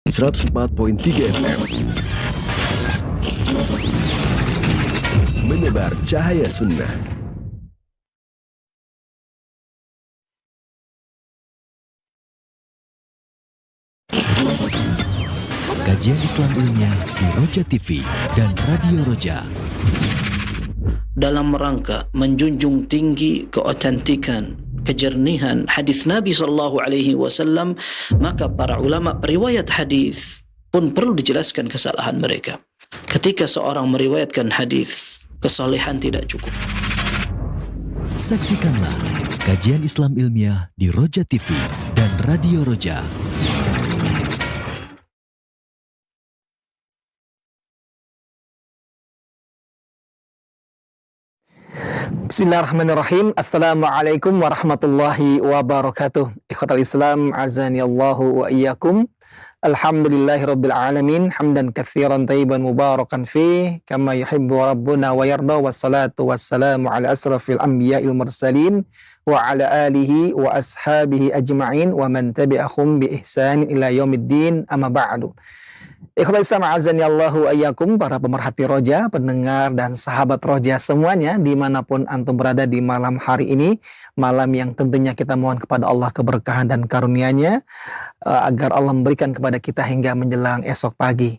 104.3 FM Menyebar cahaya sunnah. Kajian Islam ilmiah di Roja TV dan Radio Roja. Dalam rangka menjunjung tinggi keotentikan, kejernihan hadis Nabi SAW, maka para ulama riwayat hadis pun perlu dijelaskan kesalahan mereka. Ketika seorang meriwayatkan hadis, kesalehan tidak cukup. Saksikanlah kajian Islam ilmiah di Roja TV dan Radio Roja. Bismillahirrahmanirrahim. Assalamualaikum warahmatullahi wabarakatuh. Ikhwatal Islam, azani Allahu wa iyyakum. Alhamdulillahirabbil alamin, hamdan katsiran thayyiban mubarakan fi kama yuhibbu rabbuna wa yarda, wassalatu wassalamu ala asrafil anbiya'il mursalin wa ala alihi wa ashabihi ajma'in wa man tabi'ahum bi ihsan ila yaumiddin, amma ba'du. Ikhwatal Islam, azani Allahu wa iyyakum, para pemerhati Roja, pendengar dan sahabat Roja semuanya, dimanapun antum berada di malam hari ini, malam yang tentunya kita mohon kepada Allah keberkahan dan karunia-Nya, agar Allah memberikan kepada kita hingga menjelang esok pagi.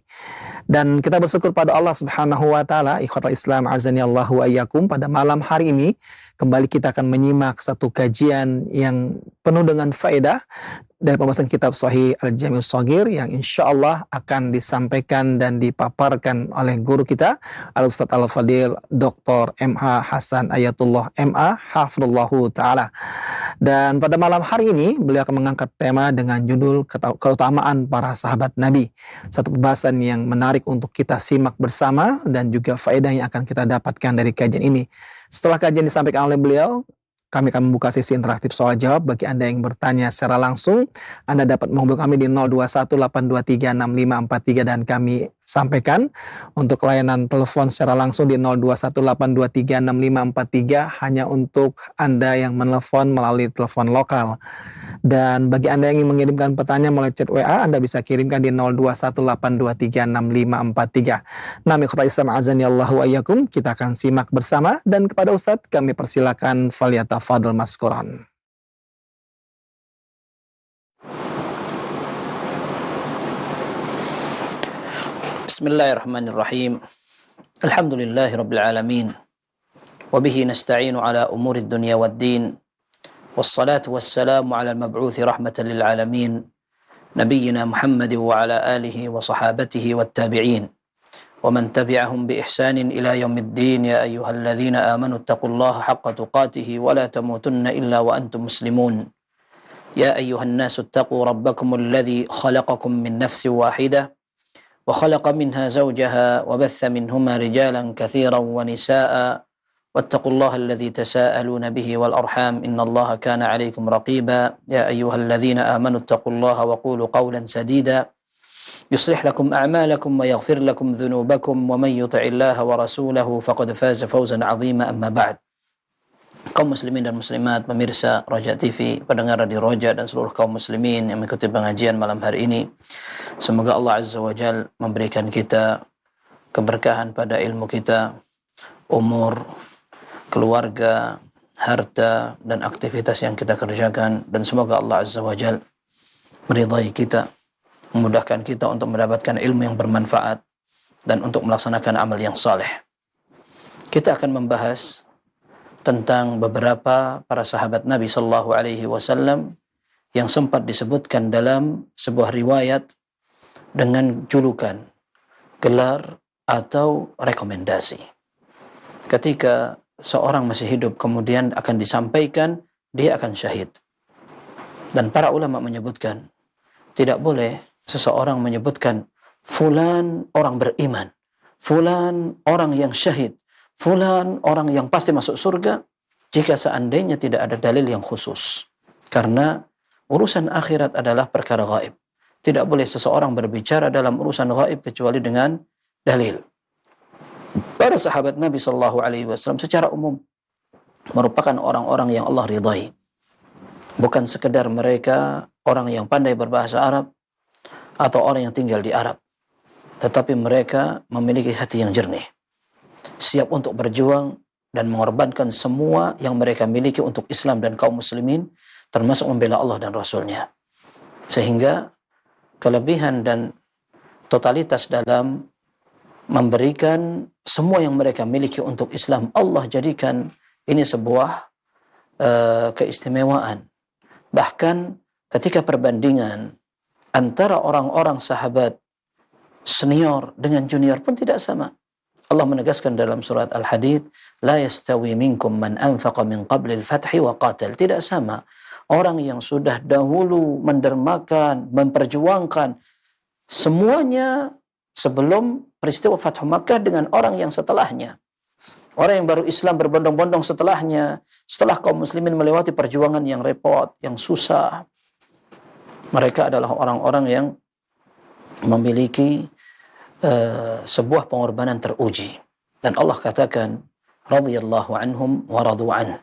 Dan kita bersyukur pada Allah Subhanahu wa taala. Ikhwatal Islam, azani Allahu wa iyyakum, pada malam hari ini kembali kita akan menyimak satu kajian yang penuh dengan faedah dari pembahasan kitab Sahih Al-Jami' Shaghir yang insya Allah akan disampaikan dan dipaparkan oleh guru kita Al-Ustadz Al-Fadil Dr. M.A. Hasan Ayatullah M.A. Hafidhullahu Ta'ala. Dan pada malam hari ini beliau akan mengangkat tema dengan judul keutamaan para sahabat Nabi. Satu pembahasan yang menarik untuk kita simak bersama dan juga faedah yang akan kita dapatkan dari kajian ini. Setelah kajian disampaikan oleh beliau, kami akan membuka sesi interaktif soal jawab. Bagi Anda yang bertanya secara langsung, Anda dapat menghubungi kami di 0218236543 dan kami sampaikan. Untuk layanan telepon secara langsung di 0218236543 hanya untuk Anda yang menelepon melalui telepon lokal. Dan bagi Anda yang ingin mengirimkan pertanyaan melalui chat WA, Anda bisa kirimkan di 0218236543. Nami Ikhwatal Islam, azani Allahu wa iyyakum. Kita akan simak bersama dan kepada Ustadz kami persilakan falyatafadhal maskuran. Bismillahirrahmanirrahim. Alhamdulillahirabbil alamin. Wa bihi nasta'inu ala umurid dunya waddin. Wassalatu wassalamu ala al-mab'uthi rahmatan lil alamin, nabiyyina Muhammadin wa ala alihi wa sahabatihi wattabi'in wa man tabi'ahum bi ihsanin ila yaumiddin. Ya ayyuhalladzina amanu taqullaha haqqa tuqatih wa la tamutunna illa wa antum muslimun. Ya ayyuhan nasu taqu rabbakumul ladzi khalaqakum min nafsin wahidah wa khalaqa minha zawjaha wa batha minhuma rijalan katsiran wa nisaa'a wattaqullaha alladzi tasaaluna bihi wal arham innallaha kana 'alaikum raqiba. Ya ayyuhalladzina amanu taqullaha wa qulu qawlan sadida yuslih lakum a'malakum wa yaghfir lakum dhunubakum wa man yuti'illaha wa rasulahu faqad faza fawzan 'azima, amma ba'd. Kaum muslimin dan muslimat, pemirsa Roja TV, pendengar di Roja dan seluruh kaum muslimin yang mengikuti pengajian malam hari ini, semoga Allah Azza wa Jalla memberikan kita keberkahan pada ilmu kita, umur, keluarga, harta, dan aktivitas yang kita kerjakan. Dan semoga Allah Azza wa Jalla meridai kita, memudahkan kita untuk mendapatkan ilmu yang bermanfaat dan untuk melaksanakan amal yang saleh. Kita akan membahas tentang beberapa para sahabat Nabi Sallallahu Alaihi Wasallam yang sempat disebutkan dalam sebuah riwayat dengan julukan, gelar, atau rekomendasi. Ketika seorang masih hidup kemudian akan disampaikan dia akan syahid. Dan para ulama menyebutkan tidak boleh seseorang menyebutkan fulan orang beriman, fulan orang yang syahid, fulan orang yang pasti masuk surga jika seandainya tidak ada dalil yang khusus. Karena urusan akhirat adalah perkara gaib. Tidak boleh seseorang berbicara dalam urusan gaib kecuali dengan dalil. Para sahabat Nabi Sallallahu Alaihi Wasallam secara umum merupakan orang-orang yang Allah ridai. Bukan sekedar mereka orang yang pandai berbahasa Arab atau orang yang tinggal di Arab. Tetapi mereka memiliki hati yang jernih, siap untuk berjuang dan mengorbankan semua yang mereka miliki untuk Islam dan kaum muslimin, termasuk membela Allah dan Rasulnya. Sehingga kelebihan dan totalitas dalam memberikan semua yang mereka miliki untuk Islam, Allah jadikan ini sebuah keistimewaan. Bahkan ketika perbandingan antara orang-orang sahabat senior dengan junior pun tidak sama. Allah menegaskan dalam surat Al-Hadid, la yastawi minkum man anfaqa min qabli al-fathi wa qatal. Tidak sama orang yang sudah dahulu mendermakan, memperjuangkan semuanya sebelum peristiwa Fathu Makkah dengan orang yang setelahnya. Orang yang baru Islam berbondong-bondong setelahnya, setelah kaum muslimin melewati perjuangan yang repot, yang susah. Mereka adalah orang-orang yang memiliki sebuah pengorbanan teruji. Dan Allah katakan, radhiyallahu anhum wa radu an.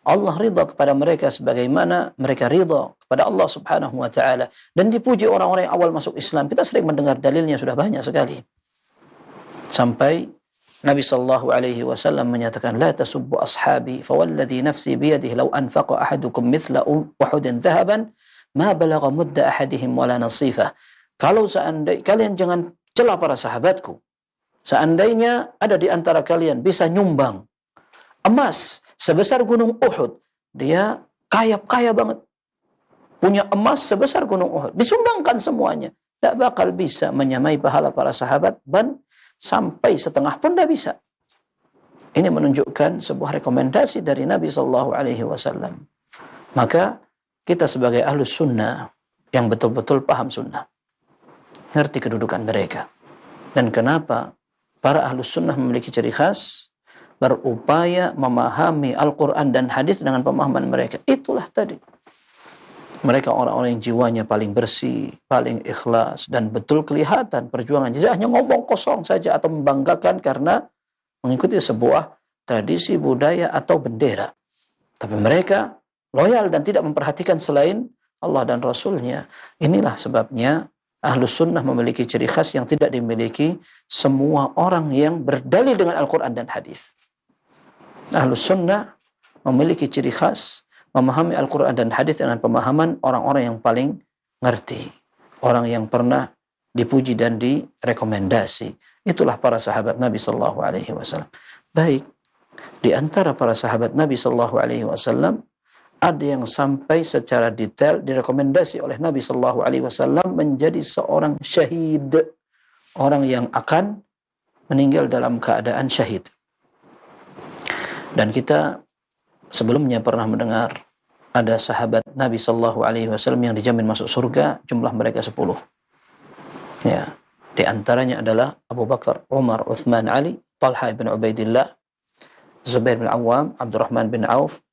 Allah ridha kepada mereka sebagaimana mereka ridha kepada Allah Subhanahu wa taala, dan dipuji orang-orang yang awal masuk Islam. Kita sering mendengar dalilnya sudah banyak sekali. Sampai Nabi sallallahu alaihi wasallam menyatakan, la tasubbu ashabi fa walladhi nafsi bi yadihi law anfaqa ahadukum mithla uhudin dhahaban ma balagha mudda ahadihim wala nasifah. Kalau seandainya kalian jangan celah para sahabatku. Seandainya ada di antara kalian bisa nyumbang emas sebesar gunung Uhud, dia kaya banget, punya emas sebesar gunung Uhud, disumbangkan semuanya, tidak bakal bisa menyamai pahala para sahabat, dan sampai setengah pun tidak bisa. Ini menunjukkan sebuah rekomendasi dari Nabi Sallallahu Alaihi Wasallam. Maka kita sebagai ahlus sunnah yang betul-betul paham sunnah, ngerti kedudukan mereka. Dan kenapa para ahlus sunnah memiliki ciri khas, berupaya memahami Al-Quran dan hadis dengan pemahaman mereka. Itulah tadi. Mereka orang-orang yang jiwanya paling bersih, paling ikhlas, dan betul kelihatan perjuangan. Jadi hanya ngomong kosong saja atau membanggakan karena mengikuti sebuah tradisi, budaya, atau bendera. Tapi mereka loyal dan tidak memperhatikan selain Allah dan Rasulnya. Inilah sebabnya Ahlus Sunnah memiliki ciri khas yang tidak dimiliki semua orang yang berdalil dengan Al-Quran dan hadis. Ahlus Sunnah memiliki ciri khas memahami Al-Quran dan hadis dengan pemahaman orang-orang yang paling ngerti, orang yang pernah dipuji dan direkomendasi. Itulah para sahabat Nabi Sallallahu Alaihi Wasallam. Baik, di antara para sahabat Nabi Sallallahu Alaihi Wasallam ada yang sampai secara detail direkomendasi oleh Nabi Sallallahu Alaihi Wasallam menjadi seorang syahid, orang yang akan meninggal dalam keadaan syahid. Dan kita sebelumnya pernah mendengar ada sahabat Nabi Sallallahu Alaihi Wasallam yang dijamin masuk surga, jumlah mereka 10. Ya, di antaranya adalah Abu Bakar, Umar, Uthman, Ali, Talha bin Ubaidillah, Zubair bin Awam, Abdurrahman bin Auf,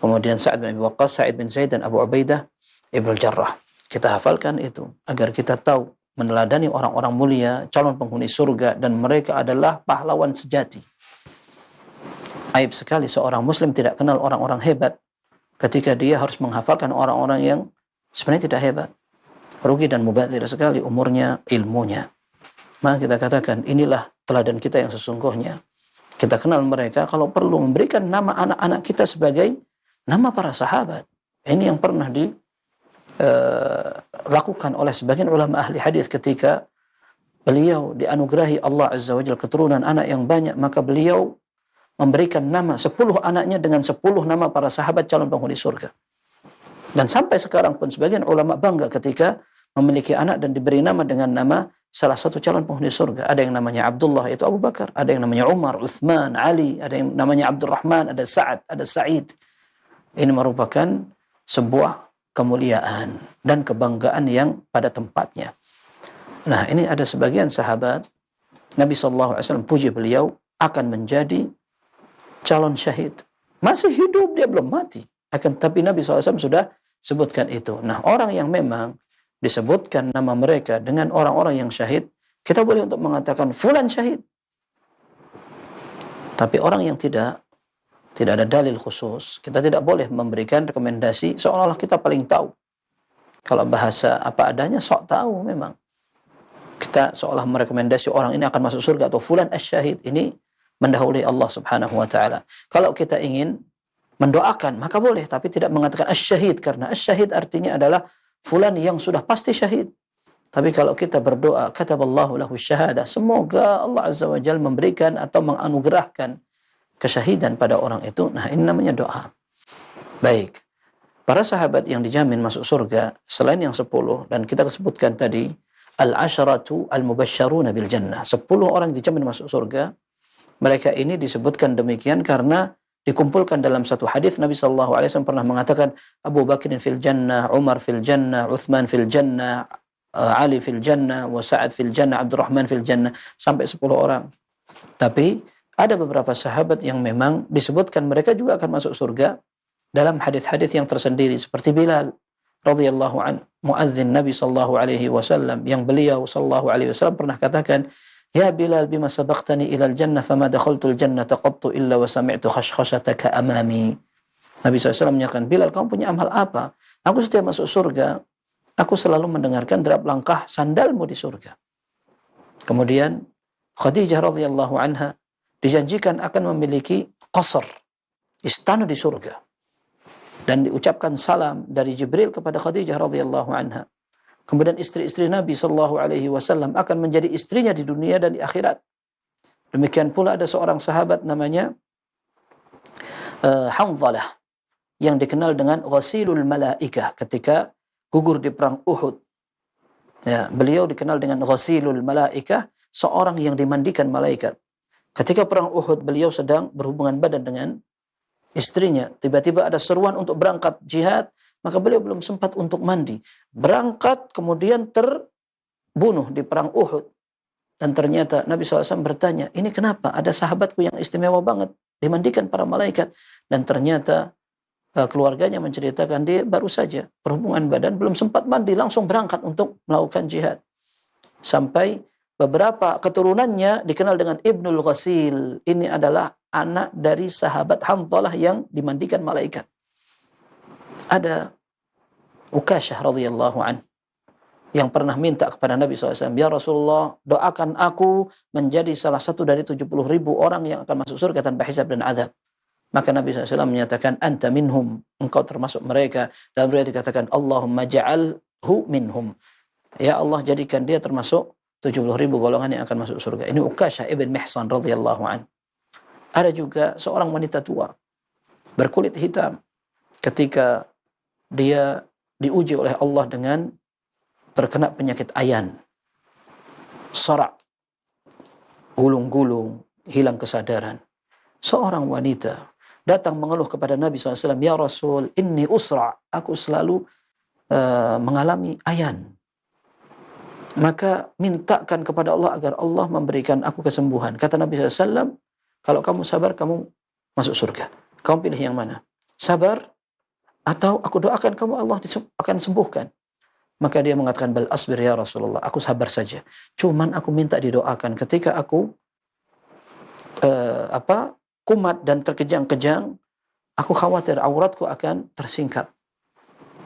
kemudian Sa'ad bin Abi Waqqas, Sa'id bin Zaid, dan Abu Ubaidah Ibnu Jarrah. Kita hafalkan itu agar kita tahu meneladani orang-orang mulia, calon penghuni surga, dan mereka adalah pahlawan sejati. Aib sekali seorang muslim tidak kenal orang-orang hebat ketika dia harus menghafalkan orang-orang yang sebenarnya tidak hebat. Rugi dan mubadzir sekali umurnya, ilmunya. Maka kita katakan inilah teladan kita yang sesungguhnya. Kita kenal mereka, kalau perlu memberikan nama anak-anak kita sebagai nama para sahabat. Ini yang pernah dilakukan oleh sebagian ulama ahli hadis ketika beliau dianugerahi Allah Azza wa Jalla keturunan anak yang banyak, maka beliau memberikan nama 10 anaknya dengan 10 nama para sahabat calon penghuni surga. Dan sampai sekarang pun sebagian ulama bangga ketika memiliki anak dan diberi nama dengan nama salah satu calon penghuni surga. Ada yang namanya Abdullah, itu Abu Bakar. Ada yang namanya Umar, Uthman, Ali. Ada yang namanya Abdurrahman, ada Sa'ad, ada Sa'id. Ini merupakan sebuah kemuliaan dan kebanggaan yang pada tempatnya. Nah, ini ada sebagian sahabat Nabi SAW puji beliau akan menjadi calon syahid. Masih hidup, dia belum mati. Tapi Nabi SAW sudah sebutkan itu. Nah, orang yang memang disebutkan nama mereka dengan orang-orang yang syahid, kita boleh untuk mengatakan fulan syahid. Tapi orang yang tidak ada dalil khusus, kita tidak boleh memberikan rekomendasi seolah-olah kita paling tahu. Kalau bahasa apa adanya, sok tahu memang. kita seolah merekomendasi orang ini akan masuk surga atau fulan asy-syahid, ini mendahului Allah Subhanahu wa taala. Kalau kita ingin mendoakan maka boleh, tapi tidak mengatakan asy-syahid, karena asy-syahid artinya adalah fulan yang sudah pasti syahid. Tapi kalau kita berdoa, kataballahu lahu syahadah, semoga Allah Azza wa Jalla memberikan atau menganugerahkan kesyahidan pada orang itu, nah ini namanya doa. Baik. Para sahabat yang dijamin masuk surga selain yang 10, dan kita sebutkan tadi al-asharatu al-mubasysyaruna bil jannah, 10 orang dijamin masuk surga. Mereka ini disebutkan demikian karena dikumpulkan dalam satu hadis. Nabi sallallahu alaihi wasallam pernah mengatakan, Abu Bakrin fil jannah, Umar fil jannah, Utsman fil jannah, Ali fil jannah, wa Sa'ad fil jannah, Abdurrahman fil jannah, sampai 10 orang. Tapi ada beberapa sahabat yang memang disebutkan mereka juga akan masuk surga dalam hadis-hadis yang tersendiri, seperti Bilal radhiyallahu an, muadzin Nabi sallallahu alaihi wasallam, yang beliau sallallahu alaihi wasallam pernah katakan, "Ya Bilal, bima sabaqtani ilal jannah fama dakhaltul jannata qattu illa wa sami'tu khashkhashataka amami." Nabi SAW menyatakan, Bilal, kamu punya amal apa? Aku setiap masuk surga, aku selalu mendengarkan derap langkah sandalmu di surga. Kemudian Khadijah radhiyallahu anha dijanjikan akan memiliki qasr, istana di surga. Dan diucapkan salam dari Jibril kepada Khadijah radhiyallahu anha. Kemudian istri-istri Nabi sallallahu alaihi wasallam akan menjadi istrinya di dunia dan di akhirat. Demikian pula ada seorang sahabat namanya Hanzalah, yang dikenal dengan Ghasilul Malaikah ketika gugur di perang Uhud. Ya, beliau dikenal dengan Ghasilul Malaikah, seorang yang dimandikan malaikat. Ketika perang Uhud, beliau sedang berhubungan badan dengan istrinya. Tiba-tiba ada seruan untuk berangkat jihad, maka beliau belum sempat untuk mandi. Berangkat, kemudian terbunuh di perang Uhud. Dan ternyata Nabi SAW bertanya, ini kenapa? Ada sahabatku yang istimewa banget, dimandikan para malaikat. Dan ternyata keluarganya menceritakan dia baru saja berhubungan badan, belum sempat mandi, langsung berangkat untuk melakukan jihad. Sampai beberapa keturunannya dikenal dengan Ibnul Ghasil. Ini adalah anak dari sahabat Hanzalah yang dimandikan malaikat. Ada Ukasyah radhiyallahu an yang pernah minta kepada Nabi SAW, ya Rasulullah, doakan aku menjadi salah satu dari 70.000 orang yang akan masuk surga tanpa hisab dan azab. Maka Nabi SAW menyatakan, anta minhum, engkau termasuk mereka. Dalam riwayat dikatakan, Allahumma ja'alhu minhum. Ya Allah, jadikan dia termasuk 70.000 golongan yang akan masuk surga. Ini Ukasyah ibn Mihsan radhiyallahu an. Ada juga seorang wanita tua berkulit hitam ketika dia diuji oleh Allah dengan terkena penyakit ayan, sarak, gulung-gulung, hilang kesadaran. Seorang wanita datang mengeluh kepada Nabi SAW, ya Rasul, inni usra, aku selalu mengalami ayan. Maka mintakan kepada Allah agar Allah memberikan aku kesembuhan. Kata Nabi SAW, kalau kamu sabar, kamu masuk surga. Kamu pilih yang mana? Sabar, atau aku doakan kamu Allah akan sembuhkan. Maka dia mengatakan, bal asbir ya Rasulullah, aku sabar saja. Cuman aku minta didoakan ketika aku kumat dan terkejang-kejang, aku khawatir auratku akan tersingkap.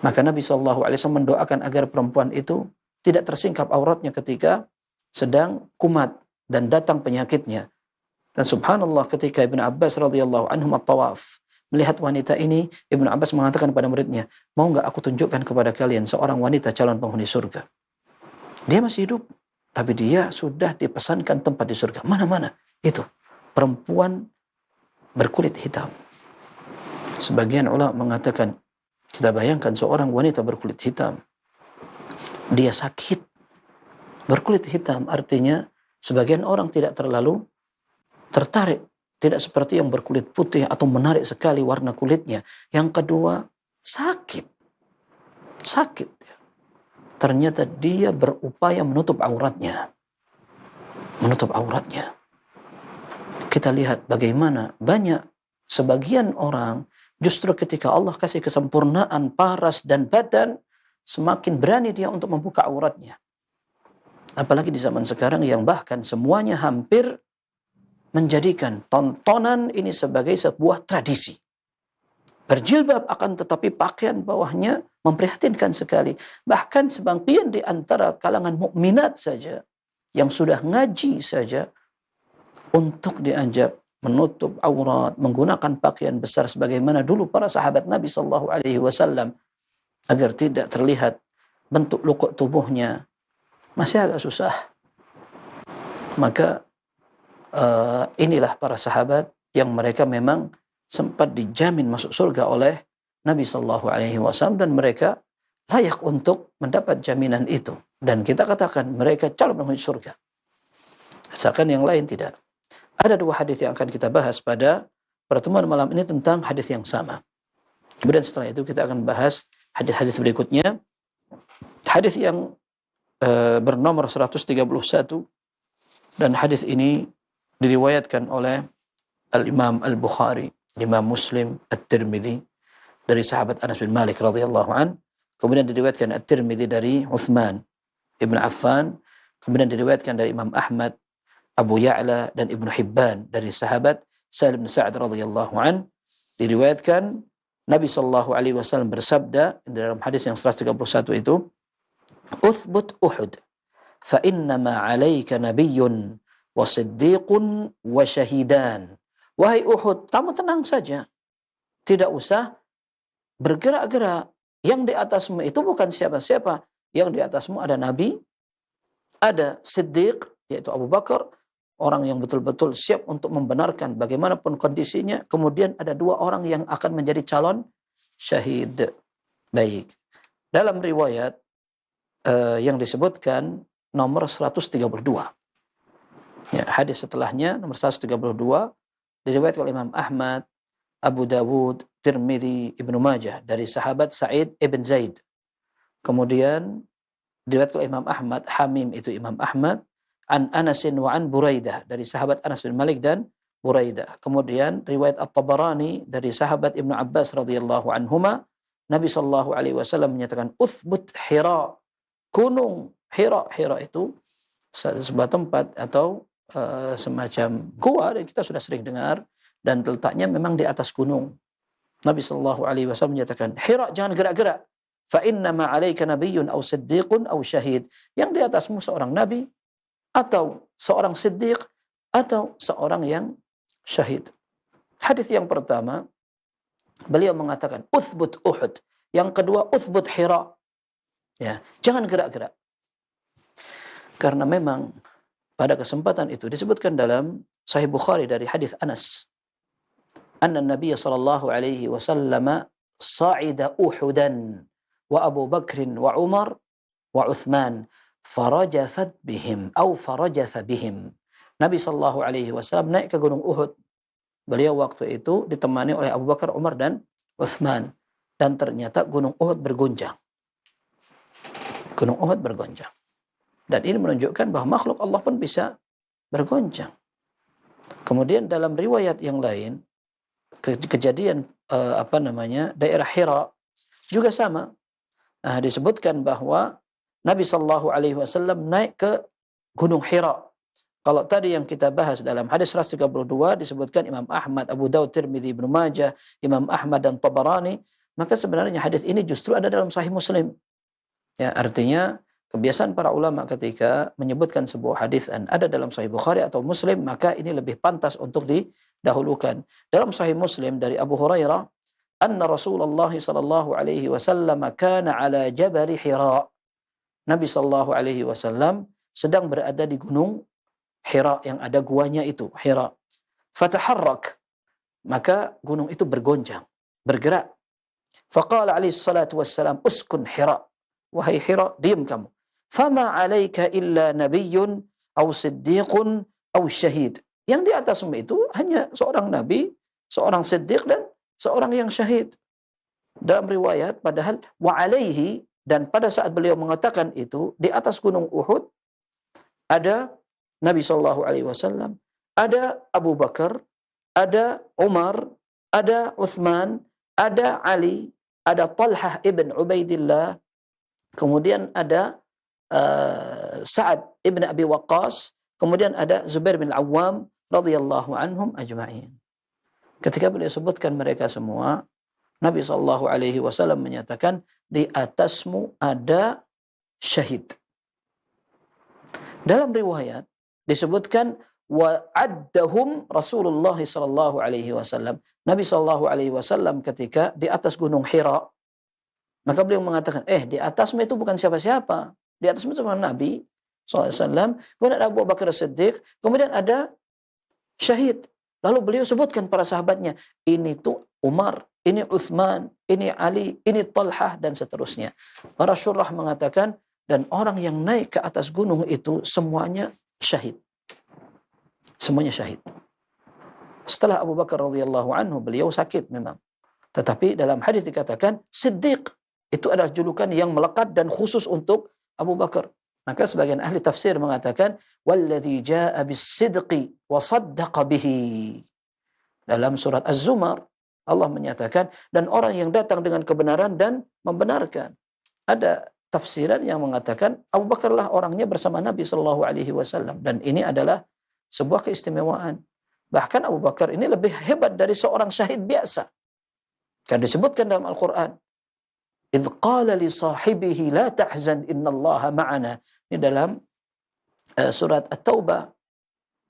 Maka Nabi SAW mendoakan agar perempuan itu tidak tersingkap auratnya ketika sedang kumat dan datang penyakitnya. Dan subhanallah, ketika Ibnu Abbas radhiyallahu anhum at-tawaf melihat wanita ini, Ibnu Abbas mengatakan kepada muridnya, mau nggak aku tunjukkan kepada kalian seorang wanita calon penghuni surga. Dia masih hidup, tapi dia sudah dipesankan tempat di surga. Mana-mana itu perempuan berkulit hitam. Sebagian ulama mengatakan, kita bayangkan seorang wanita berkulit hitam, dia sakit. Berkulit hitam artinya sebagian orang tidak terlalu tertarik, tidak seperti yang berkulit putih atau menarik sekali warna kulitnya. Yang kedua, sakit. Ternyata dia berupaya menutup auratnya. Kita lihat bagaimana banyak sebagian orang justru ketika Allah kasih kesempurnaan paras dan badan, semakin berani dia untuk membuka auratnya. Apalagi di zaman sekarang yang bahkan semuanya hampir menjadikan tontonan ini sebagai sebuah tradisi. Berjilbab akan tetapi pakaian bawahnya memprihatinkan sekali. Bahkan sebagian di antara kalangan mukminat saja yang sudah ngaji saja untuk diajak menutup aurat, menggunakan pakaian besar sebagaimana dulu para sahabat Nabi sallallahu alaihi wasallam agar tidak terlihat bentuk lukuk tubuhnya, masih agak susah. Maka inilah para sahabat yang mereka memang sempat dijamin masuk surga oleh Nabi sallallahu alaihi wasallam, dan mereka layak untuk mendapat jaminan itu. Dan kita katakan mereka calon penghuni surga. Asalkan yang lain tidak. Ada dua hadis yang akan kita bahas pada pertemuan malam ini tentang hadis yang sama. Kemudian setelah itu kita akan bahas hadis-hadis berikutnya. Hadis yang bernomor 131, dan hadis ini diriwayatkan oleh Al-Imam Al-Bukhari, Imam Muslim, At-Tirmidzi dari sahabat Anas bin Malik radhiyallahu an. Kemudian diriwayatkan At-Tirmidzi dari Uthman Ibn Affan. Kemudian diriwayatkan dari Imam Ahmad, Abu Ya'la, dan Ibnu Hibban dari sahabat Sahal bin Sa'ad radhiyallahu an. Diriwayatkan Nabi sallallahu alaihi wasallam bersabda dalam hadis yang 131 itu, "Uthbut Uhud, fa innama 'alaika nabiyyun wa siddiqun wa syahidan." Wahai Uhud, kamu tenang saja. Tidak usah bergerak-gerak. Yang di atasmu itu bukan siapa-siapa. Yang di atasmu ada Nabi, ada Siddiq, yaitu Abu Bakar, orang yang betul-betul siap untuk membenarkan bagaimanapun kondisinya. Kemudian ada dua orang yang akan menjadi calon syahid. Baik. Dalam riwayat yang disebutkan nomor 132. Ya, hadis setelahnya nomor 132 diriwayatkan oleh Imam Ahmad, Abu Dawud, Tirmidzi, Ibnu Majah dari sahabat Sa'id ibn Zaid. Kemudian diriwayatkan oleh Imam Ahmad, Hamim itu Imam Ahmad, an Anasin wa an Buraidah dari sahabat Anas bin Malik dan Buraidah. Kemudian riwayat At-Tabarani dari sahabat Ibnu Abbas radhiyallahu anhuma, Nabi sallallahu alaihi wasallam menyatakan, "Uthbut Hira." Gunung Hira. Hira itu sebuah tempat atau semacam gua, dan kita sudah sering dengar, dan letaknya memang di atas gunung. Nabi sallallahu alaihi wasallam menyatakan, "Hira, jangan gerak-gerak. Fa inna ma 'alaika nabiyyun aw siddiqun aw syahid." Yang di atasmu seorang nabi atau seorang siddiq atau seorang yang syahid. Hadis yang pertama beliau mengatakan uthbut Uhud. Yang kedua uthbut Hira. Ya, jangan gerak-gerak. Karena memang pada kesempatan itu disebutkan dalam Sahih Bukhari dari hadis Anas, anna Nabi sallallahu alaihi wasallam sa'ida Uhudan wa Abu Bakr wa Umar wa Uthman farajafat bihim atau farajafa bihim. Nabi sallallahu alaihi wasallam naik ke gunung Uhud. Beliau waktu itu ditemani oleh Abu Bakar, Umar, dan Uthman, dan ternyata gunung Uhud bergoncang. Gunung Uhud bergoncang. Dan ini menunjukkan bahwa makhluk Allah pun bisa bergoncang. Kemudian dalam riwayat yang lain, kejadian daerah Hira juga sama. Nah, disebutkan bahwa Nabi sallallahu alaihi wasallam naik ke Gunung Hira. Kalau tadi yang kita bahas dalam hadis 132 disebutkan Imam Ahmad, Abu Dawud, Tirmidzi, Ibnu Majah, Imam Ahmad dan Tabarani, maka sebenarnya hadis ini justru ada dalam Sahih Muslim. Ya, artinya kebiasaan para ulama ketika menyebutkan sebuah hadis dan ada dalam Sahih Bukhari atau Muslim, maka ini lebih pantas untuk didahulukan. Dalam Sahih Muslim dari Abu Hurairah, anna Rasulullah sallallahu alaihi wasallam kana ala Jabal Hira. Nabi sallallahu alaihi wasallam sedang berada di gunung Hira yang ada guanya itu, Hira. Fataharrak, maka gunung itu bergoncang, bergerak. Faqala alaihi salatu wassalam, uskun Hira. Wahai Hira, diam kamu. Fama alaika illa nabiyyun aw siddiqun aw syahid. Yang di atasmu itu hanya seorang nabi, seorang siddiq, dan seorang yang syahid. Dalam riwayat padahal wa alaihi, dan pada saat beliau mengatakan itu di atas gunung Uhud ada Nabi sallallahu alaihi wasallam, ada Abu Bakar, ada Umar, ada Uthman, ada Ali, ada Talhah ibn Ubaidillah, kemudian ada Sa'ad ibn Abi Waqqas, kemudian ada Zubair bin Awam radhiyallahu anhum ajma'in. Ketika beliau sebutkan mereka semua, Nabi sallallahu alaihi wasallam menyatakan, di atasmu ada syahid. Dalam riwayat disebutkan wa'addahum Rasulullah sallallahu alaihi wasallam. Nabi sallallahu alaihi wasallam ketika di atas gunung Hira, maka beliau mengatakan, di atasmu itu bukan siapa-siapa. Di atasmu itu cuma Nabi sallallahu alaihi wasallam, kemudian Abu Bakar As-Siddiq, kemudian ada syahid. Lalu beliau sebutkan para sahabatnya, ini tuh Umar, ini Uthman, ini Ali, ini Talhah, dan seterusnya. Para syurah mengatakan, dan orang yang naik ke atas gunung itu semuanya syahid. Semuanya syahid. Setelah Abu Bakar radhiyallahu anhu, beliau sakit memang. Tetapi dalam hadis dikatakan, Siddiq. Itu adalah julukan yang melekat dan khusus untuk Abu Bakar. Maka sebagian ahli tafsir mengatakan, وَالَّذِي جَاءَ بِالصِّدْقِ وَصَدَّقَ بِهِ. Dalam surat Az-Zumar, Allah menyatakan, dan orang yang datang dengan kebenaran dan membenarkan. Ada tafsiran yang mengatakan, Abu Bakarlah orangnya bersama Nabi sallallahu alaihi wasallam. Dan ini adalah sebuah keistimewaan. Bahkan Abu Bakar ini lebih hebat dari seorang syahid biasa. Kan disebutkan dalam Al-Quran, إِذْ قَالَ لِصَاحِبِهِ لَا تَحْزَنْ إِنَّ اللَّهَ مَعَنَا. Ini dalam surat At-Taubah.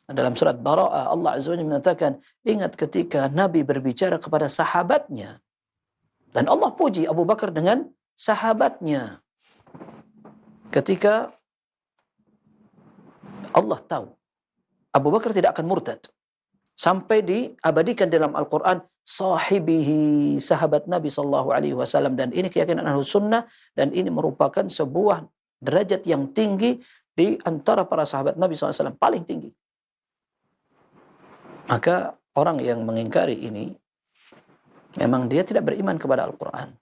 Dalam surat Bara'ah, Allah Azza wa Jalla menyatakan, ingat ketika Nabi berbicara kepada sahabatnya. Dan Allah puji Abu Bakar dengan sahabatnya. Ketika Allah tahu Abu Bakar tidak akan murtad. Sampai diabadikan dalam Al-Quran, sahibihi, sahabat Nabi SAW. Dan ini keyakinan Ahlus Sunnah, dan ini merupakan sebuah derajat yang tinggi di antara para sahabat Nabi SAW, paling tinggi. Maka orang yang mengingkari ini, memang dia tidak beriman kepada Al-Quran.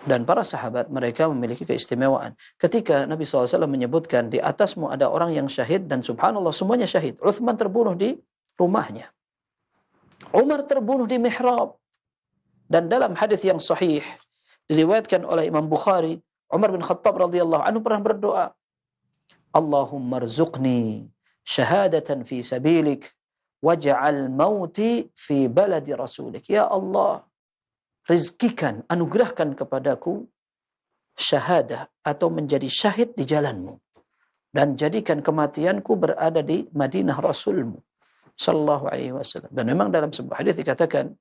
Dan para sahabat mereka memiliki keistimewaan. Ketika Nabi SAW menyebutkan di atasmu ada orang yang syahid, dan subhanallah semuanya syahid. Uthman terbunuh di rumahnya. Umar terbunuh di mihrab. Dan dalam hadis yang sahih diriwayatkan oleh Imam Bukhari, Umar bin Khattab radhiyallahu anhu pernah berdoa, Allahumma rzuqni syahadatan fi sabilik waj'al mauti fi baladi rasulik. Ya Allah, rizkikan, anugerahkan kepadaku syahadah atau menjadi syahid di jalanmu, dan jadikan kematianku berada di Madinah Rasulmu sallallahu alaihi wasallam. Dan memang dalam sebuah hadis dikatakan,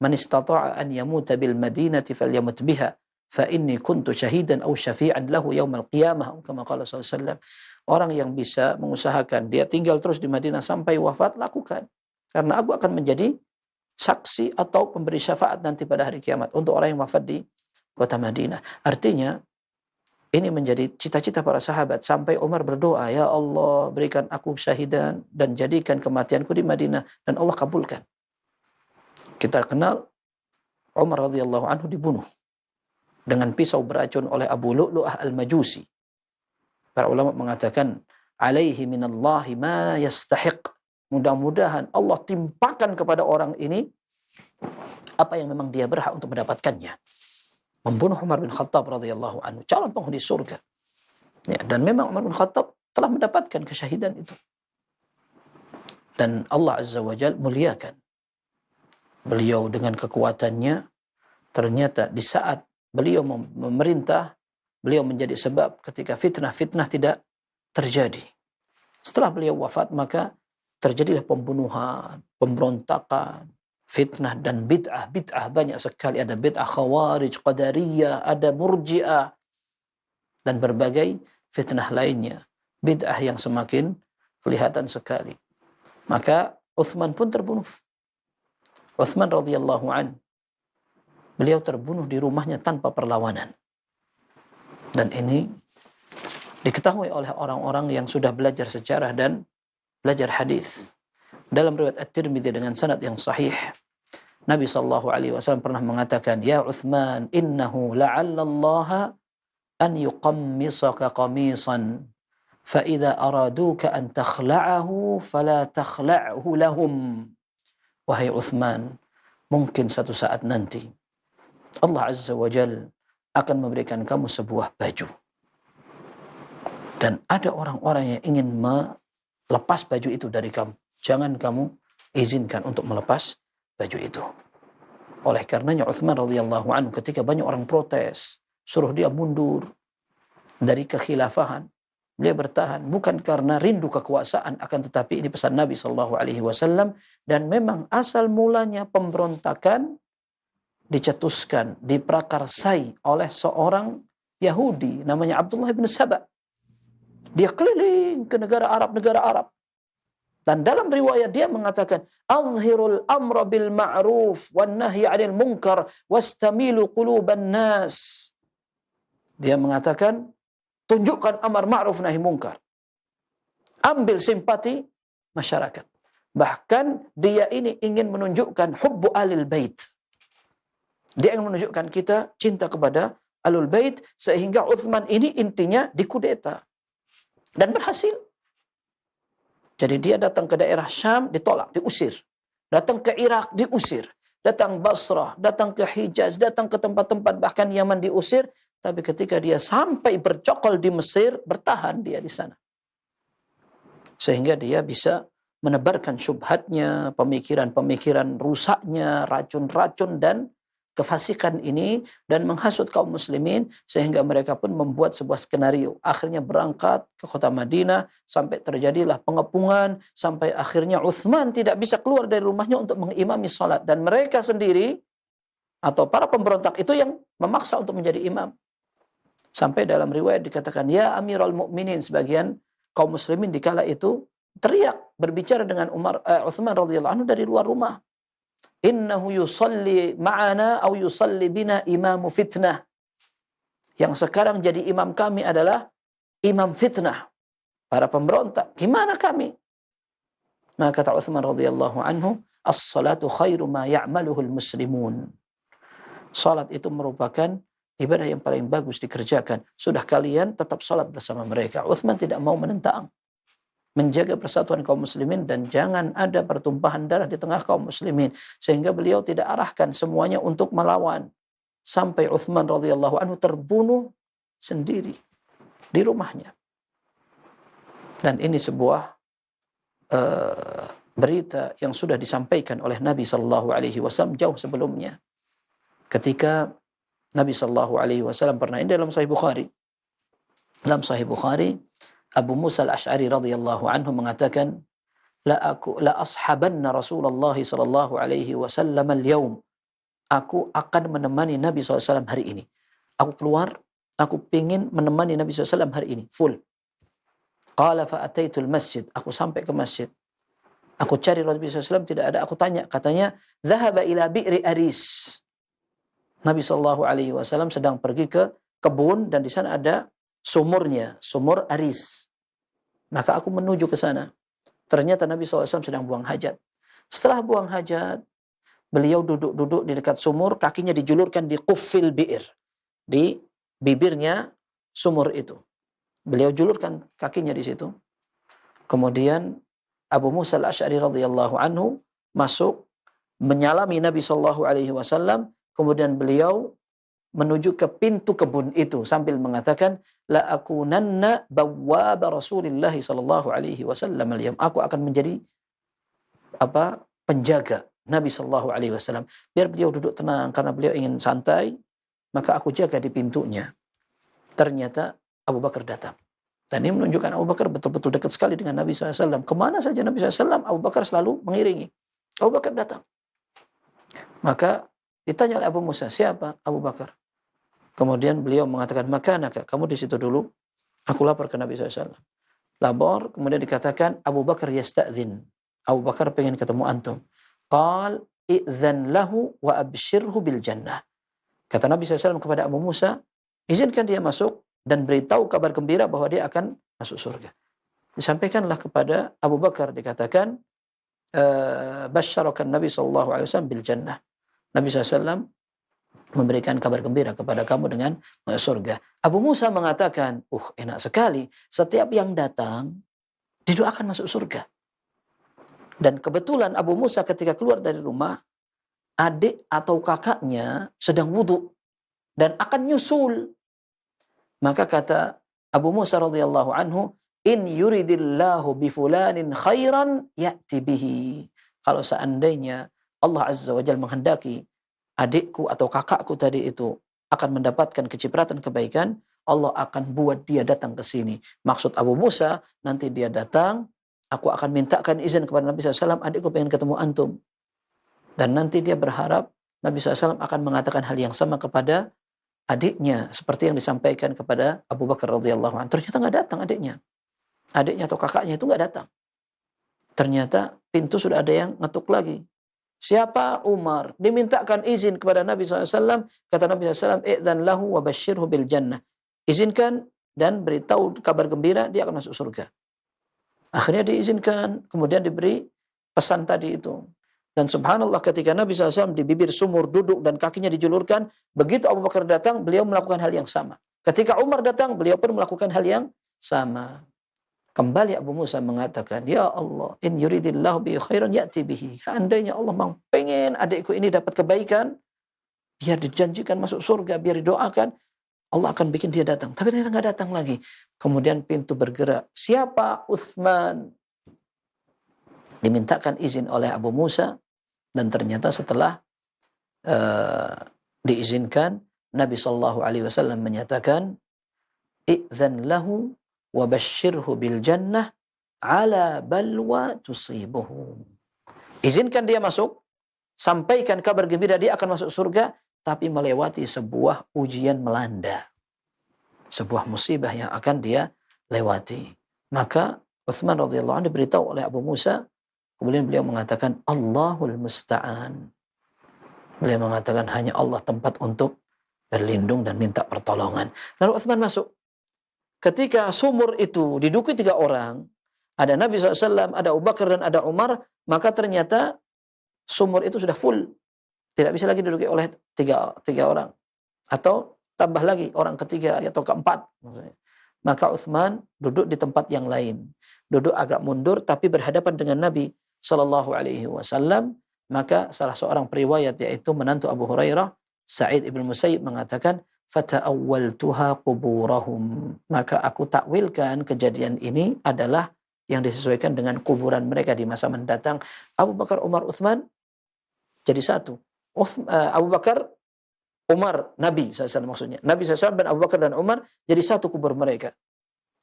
man istata'a an yamuta bil madinati falyamut biha fa inni kuntu syahidan aw syafi'an lahu yaumal qiyamah, kama qala sallallahu alaihi wasallam. Orang yang bisa mengusahakan dia tinggal terus di Madinah sampai wafat, lakukan, karena aku akan menjadi saksi atau pemberi syafaat nanti pada hari kiamat untuk orang yang wafat di kota Madinah. Artinya ini menjadi cita-cita para sahabat sampai Umar berdoa, ya Allah berikan aku syahidan dan jadikan kematianku di Madinah, dan Allah kabulkan. Kita kenal Umar radhiyallahu anhu dibunuh dengan pisau beracun oleh Abu Lu'lu'ah al-Majusi. Para ulama mengatakan, alaihi minallahi ma yastahiq. Mudah-mudahan Allah timpakan kepada orang ini apa yang memang dia berhak untuk mendapatkannya. Membunuh Umar bin Khattab radhiyallahu anhu, calon penghuni surga. Ya, dan memang Umar bin Khattab telah mendapatkan kesyahidan itu. Dan Allah Azza wa Jalla muliakan beliau dengan kekuatannya. Ternyata di saat beliau memerintah, beliau menjadi sebab ketika fitnah-fitnah tidak terjadi. Setelah beliau wafat, maka terjadilah pembunuhan, pemberontakan, fitnah dan bid'ah. Bid'ah banyak sekali. Ada bid'ah khawarij, qadariyah, ada murji'ah, dan berbagai fitnah lainnya. Bid'ah yang semakin kelihatan sekali. Maka Uthman pun terbunuh. Uthman radhiyallahu an, beliau terbunuh di rumahnya tanpa perlawanan. Dan ini diketahui oleh orang-orang yang sudah belajar sejarah dan belajar hadis. Dalam riwayat At-Tirmidzi dengan sanad yang sahih, Nabi SAW pernah mengatakan, ya Uthman, innahu la'allallaha an yuqammisaka qamisan, fa idza araduka an takhla'ahu fala takhla'hu lahum. Wahai Uthman, mungkin satu saat nanti Allah Azza wa Jalla akan memberikan kamu sebuah baju. Dan ada orang-orang yang ingin melepas baju itu dari kamu. Jangan kamu izinkan untuk melepas baju itu. Oleh karenanya Uthman radhiyallahu anhu ketika banyak orang protes, suruh dia mundur dari kekhilafahan, Beliau bertahan bukan karena rindu kekuasaan, akan tetapi ini pesan Nabi SAW, dan memang asal mulanya pemberontakan dicetuskan, diprakarsai oleh seorang Yahudi namanya Abdullah bin Saba. Dia keliling ke negara Arab. Dan dalam riwayat dia mengatakan, "Azhirul amra bil ma'ruf wan nahyi 'anil munkar wastamilu quluban nas." Dia mengatakan, tunjukkan amar ma'ruf nahi munkar. Ambil simpati masyarakat. Bahkan dia ini ingin menunjukkan hubbu alil bait. Dia ingin menunjukkan kita cinta kepada alul bait, sehingga Uthman ini intinya dikudeta. Dan berhasil. Jadi dia datang ke daerah Syam, ditolak, diusir. Datang ke Irak, diusir. Datang Basrah, datang ke Hijaz, datang ke tempat-tempat bahkan Yaman diusir. Tapi ketika dia sampai bercokol di Mesir, bertahan dia di sana. Sehingga dia bisa menebarkan syubhatnya, pemikiran-pemikiran rusaknya, racun-racun dan kefasikan ini, dan menghasut kaum muslimin, sehingga mereka pun membuat sebuah skenario. Akhirnya berangkat ke kota Madinah, sampai terjadilah pengepungan, sampai akhirnya Uthman tidak bisa keluar dari rumahnya untuk mengimami salat. Dan mereka sendiri, atau para pemberontak itu yang memaksa untuk menjadi imam. Sampai dalam riwayat dikatakan, "Ya Amirul Mukminin," sebagian kaum muslimin dikala itu teriak berbicara dengan Uthman radhiyallahu anhu dari luar rumah. "Innahu yusalli ma'ana aw yusalli bina imamu fitnah." Yang sekarang jadi imam kami adalah imam fitnah. Para pemberontak. Gimana kami? Maka kata Uthman radhiyallahu anhu, "As-salatu khairu ma ya'maluhul muslimun." Salat itu merupakan ibadah yang paling bagus dikerjakan. Sudah kalian tetap salat bersama mereka. Uthman tidak mau menentang. Menjaga persatuan kaum muslimin dan jangan ada pertumpahan darah di tengah kaum muslimin, sehingga beliau tidak arahkan semuanya untuk melawan, sampai Uthman radhiyallahu anhu terbunuh sendiri di rumahnya. Dan ini sebuah berita yang sudah disampaikan oleh Nabi SAW jauh sebelumnya, ketika Nabi SAW pernah, ini dalam Sahih Bukhari, Abu Musa al-Ash'ari radhiyallahu anhu mengatakan, la ashabanna Rasulullah sallallahu alaihi wasallam al-yawm. Aku akan menemani Nabi SAW hari ini. Aku keluar, aku ingin menemani Nabi SAW hari ini, full. Qala fa'ataitul masjid. Aku sampai ke masjid. Aku cari Nabi SAW, tidak ada. Aku tanya, katanya, dhahaba ila bi'ri aris. Nabi SAW sedang pergi ke kebun dan di sana ada sumurnya, sumur aris. Maka aku menuju ke sana. Ternyata Nabi SAW sedang buang hajat. Setelah buang hajat, beliau duduk-duduk di dekat sumur, kakinya dijulurkan di kuffil bi'ir, di bibirnya sumur itu. Beliau julurkan kakinya di situ. Kemudian Abu Musa al-Ash'ari radhiyallahu anhu masuk, menyalami Nabi SAW, kemudian beliau menuju ke pintu kebun itu sambil mengatakan, la akunanna bawwaba Rasulillah sallallahu alaihi wasallam al-yawm. Aku akan menjadi penjaga Nabi sallallahu alaihi wasallam. Biar beliau duduk tenang karena beliau ingin santai, maka aku jaga di pintunya. Ternyata Abu Bakar datang. Dan ini menunjukkan Abu Bakar betul-betul dekat sekali dengan Nabi SAW. Kemana saja Nabi SAW, Abu Bakar selalu mengiringi. Abu Bakar datang. Maka ditanya oleh Abu Musa, siapa Abu Bakar? Kemudian beliau mengatakan, makanaka, kamu di situ dulu. Aku lapor ke Nabi SAW. Lapor, kemudian dikatakan, Abu Bakar yasta'zin. Abu Bakar pengen ketemu antum. Qal i'zan lahu wa abshirhu bil jannah. Kata Nabi SAW kepada Abu Musa, izinkan dia masuk dan beritahu kabar gembira bahwa dia akan masuk surga. Disampaikanlah kepada Abu Bakar, dikatakan, basyarakan Nabi SAW bil jannah. Nabi SAW memberikan kabar gembira kepada kamu dengan surga. Abu Musa mengatakan, enak sekali. Setiap yang datang, didoakan masuk surga. Dan kebetulan Abu Musa ketika keluar dari rumah, adik atau kakaknya sedang wudhu dan akan nyusul. Maka kata Abu Musa radhiyallahu anhu, in yuridillahu bifulanin khairan ya'ti bihi. Kalau seandainya Allah Azza wa Jalla menghendaki adikku atau kakakku tadi itu akan mendapatkan kecipratan kebaikan, Allah akan buat dia datang ke sini. Maksud Abu Musa, nanti dia datang, aku akan mintakan izin kepada Nabi SAW, adikku pengen ketemu antum. Dan nanti dia berharap Nabi SAW akan mengatakan hal yang sama kepada adiknya, seperti yang disampaikan kepada Abu Bakar radhiyallahu anhu. Ternyata nggak datang adiknya. Adiknya atau kakaknya itu nggak datang. Ternyata pintu sudah ada yang ngetuk lagi. Siapa? Umar. Dimintakan izin kepada Nabi SAW. Kata Nabi SAW, "I'dzan lahu wa basyirhu bil jannah." Izinkan dan beritahu kabar gembira, dia akan masuk surga. Akhirnya diizinkan, kemudian diberi pesan tadi itu. Dan subhanallah, ketika Nabi SAW di bibir sumur duduk dan kakinya dijulurkan, begitu Abu Bakar datang, beliau melakukan hal yang sama. Ketika Umar datang, beliau pun melakukan hal yang sama. Kembali Abu Musa mengatakan, "Ya Allah, in yuridillahu bi khairan ya'ti bihi." Seandainya Allah memang pengen adikku ini dapat kebaikan, biar dijanjikan masuk surga, biar didoakan, Allah akan bikin dia datang. Tapi dia nggak datang lagi. Kemudian pintu bergerak. Siapa? Uthman. Dimintakan izin oleh Abu Musa, dan ternyata setelah diizinkan, Nabi SAW menyatakan, "I'dzan lahu wa basyirhu bil jannah ala balwa tusibuhu." Izinkan dia masuk, sampaikan kabar gembira dia akan masuk surga, tapi melewati sebuah ujian melanda. Sebuah musibah yang akan dia lewati. Maka Utsman radhiyallahu anhu diberitahu oleh Abu Musa, kemudian beliau mengatakan, "Allahul musta'an." Beliau mengatakan hanya Allah tempat untuk berlindung dan minta pertolongan. Lalu Utsman masuk. Ketika sumur itu diduduki 3 orang, ada Nabi SAW, ada Abu Bakar dan ada Umar, maka ternyata sumur itu sudah full. Tidak bisa lagi diduduki oleh tiga orang. Atau tambah lagi orang ketiga atau keempat. Maka Utsman duduk di tempat yang lain. Duduk agak mundur tapi berhadapan dengan Nabi SAW. Maka salah seorang periwayat, yaitu menantu Abu Hurairah, Sa'id ibn Musayyib, mengatakan, "Fata'awwaltuha quburahum." Maka aku takwilkan kejadian ini adalah yang disesuaikan dengan kuburan mereka di masa mendatang. Abu Bakar, Umar, Utsman jadi satu. Abu Bakar, Umar, Nabi SAW maksudnya. Nabi SAW dan Abu Bakar dan Umar jadi satu kubur mereka.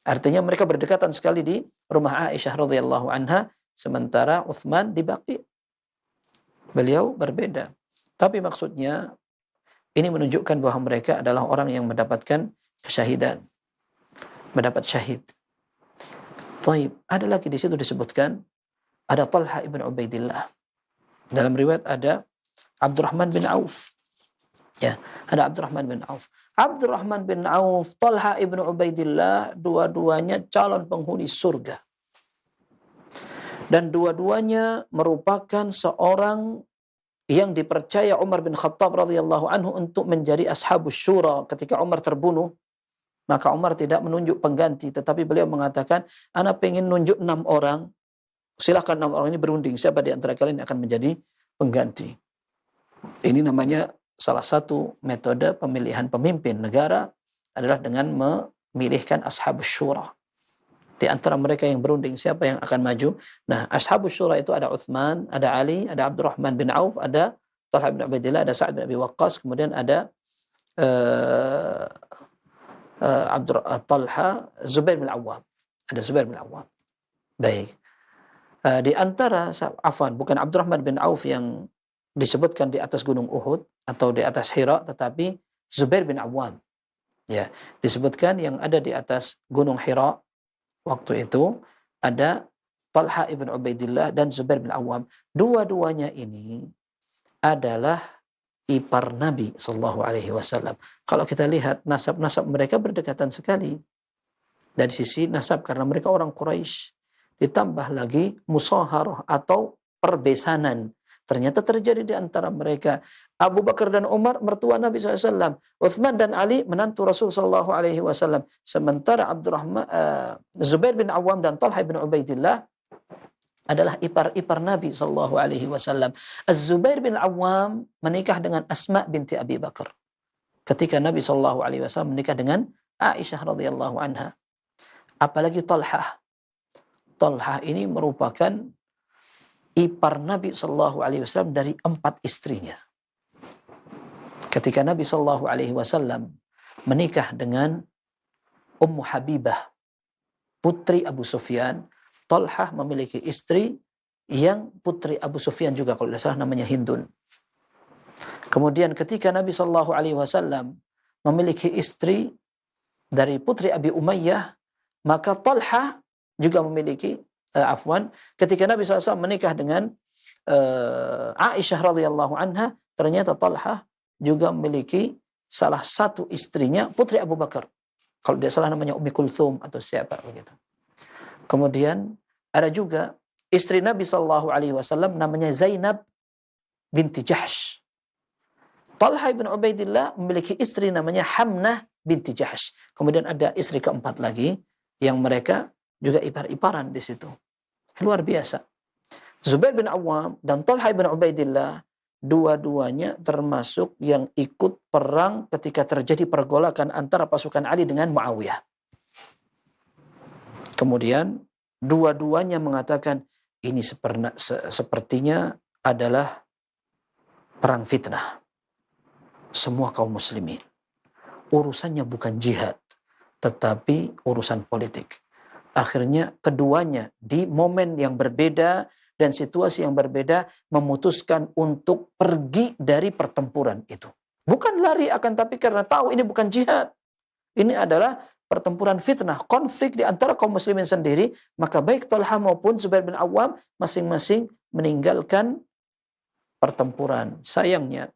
Artinya mereka berdekatan sekali di rumah Aisyah radhiyallahu anha, sementara Utsman di Baqi. Beliau berbeda. Tapi maksudnya ini menunjukkan bahwa mereka adalah orang yang mendapatkan kesyahidan. Mendapat syahid. Taib. Ada lagi di situ disebutkan, ada Talha ibn Ubaidillah. Dalam riwayat ada Abdurrahman bin Auf. Ya, ada Abdurrahman bin Auf. Abdurrahman bin Auf, Talha ibn Ubaidillah, dua-duanya calon penghuni surga. Dan dua-duanya merupakan seorang yang dipercaya Umar bin Khattab radhiyallahu anhu untuk menjadi ashabus syura. Ketika Umar terbunuh, maka Umar tidak menunjuk pengganti, tetapi beliau mengatakan, "Ana pengen nunjuk 6 orang, silakan 6 orang ini berunding, siapa di antara kalian yang akan menjadi pengganti." Ini namanya salah satu metode pemilihan pemimpin negara adalah dengan memilihkan ashabus syura. Di antara mereka yang berunding siapa yang akan maju. Nah, ashabus syura itu ada Utsman, ada Ali, ada Abdurrahman bin Auf, ada Talha bin Ubaidillah, ada Sa'ad bin Abi Waqqas, kemudian ada Talha, Zubair bin Awam. Ada Zubair bin Awam. Baik. Di antara, bukan Abdurrahman bin Auf yang disebutkan di atas gunung Uhud atau di atas Hira, tetapi Zubair bin Awam. Ya, disebutkan yang ada di atas gunung Hira waktu itu ada Talha ibn Ubaidillah dan Zubair bin Awam. Dua-duanya ini adalah ipar Nabi SAW. Kalau kita lihat nasab-nasab mereka berdekatan sekali. Dari sisi nasab karena mereka orang Quraisy. Ditambah lagi musaharah atau perbesanan. Ternyata terjadi di antara mereka. Abu Bakar dan Umar mertua Nabi SAW. Uthman dan Ali menantu Rasul SAW. Sementara Zubair bin Awam dan Talha bin Ubaidillah adalah ipar-ipar Nabi SAW. Az-Zubair bin Awam menikah dengan Asma binti Abi Bakar. Ketika Nabi SAW menikah dengan Aisyah radhiyallahu anha. Apalagi Talha. Talha ini merupakan ipar Nabi SAW dari 4 istrinya. Ketika Nabi SAW menikah dengan Ummu Habibah, putri Abu Sufyan. Talhah memiliki istri yang putri Abu Sufyan juga, kalau tidak salah namanya Hindun. Kemudian ketika Nabi SAW memiliki istri dari putri Abi Umayyah, maka Talhah juga memiliki, ketika Nabi SAW menikah dengan Aisyah radhiyallahu anha, ternyata Talhah juga memiliki salah satu istrinya putri Abu Bakar. Kalau tidak salah namanya Ummi Kulthum atau siapa begitu. Kemudian ada juga istri Nabi SAW namanya Zainab binti Jahsh. Talha bin Ubaidillah memiliki istri namanya Hamnah binti Jahsh. Kemudian ada istri keempat lagi yang mereka juga ipar-iparan di situ. Luar biasa. Zubair bin Awam dan Talha bin Ubaidillah, dua-duanya termasuk yang ikut perang ketika terjadi pergolakan antara pasukan Ali dengan Muawiyah. Kemudian dua-duanya mengatakan ini sepertinya adalah perang fitnah semua kaum muslimin. Urusannya bukan jihad, tetapi urusan politik. Akhirnya keduanya di momen yang berbeda dan situasi yang berbeda memutuskan untuk pergi dari pertempuran itu. Bukan lari, akan tapi karena tahu ini bukan jihad. Ini adalah pertempuran fitnah, konflik di antara kaum muslimin sendiri. Maka baik Talha maupun Zubair bin Awam masing-masing meninggalkan pertempuran. Sayangnya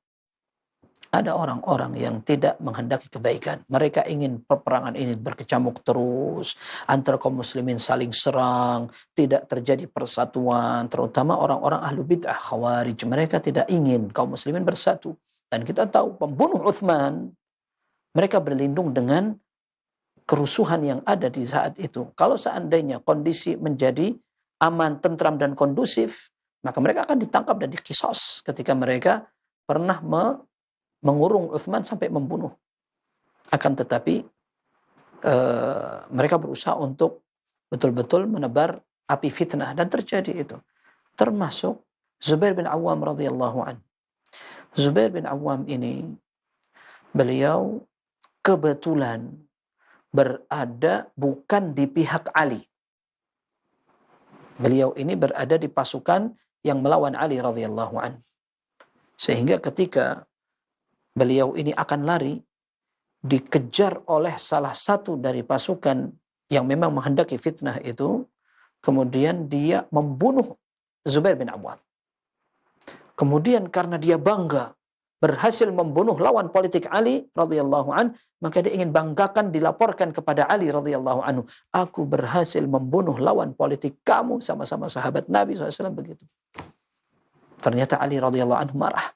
ada orang-orang yang tidak menghendaki kebaikan. Mereka ingin peperangan ini berkecamuk terus, antara kaum muslimin saling serang, tidak terjadi persatuan, terutama orang-orang ahlu bid'ah, khawarij. Mereka tidak ingin kaum muslimin bersatu. Dan kita tahu pembunuh Uthman, mereka berlindung dengan kerusuhan yang ada di saat itu. Kalau seandainya kondisi menjadi aman, tentram, dan kondusif, maka mereka akan ditangkap dan dikisos ketika mereka pernah mengurung Uthman sampai membunuh. Akan tetapi mereka berusaha untuk betul-betul menebar api fitnah, dan terjadi itu. Termasuk Zubair bin Awam radhiyallahu an. Zubair bin Awam ini, beliau kebetulan berada bukan di pihak Ali. Beliau ini berada di pasukan yang melawan Ali radhiyallahu an. Sehingga ketika beliau ini akan lari, dikejar oleh salah satu dari pasukan yang memang menghendaki fitnah itu, kemudian dia membunuh Zubair bin Awam. Kemudian karena dia bangga berhasil membunuh lawan politik Ali radhiyallahu an, maka dia ingin banggakan, dilaporkan kepada Ali radhiyallahu anhu, aku berhasil membunuh lawan politik kamu, sama-sama sahabat Nabi SAW begitu. Ternyata Ali radhiyallahu anhu marah.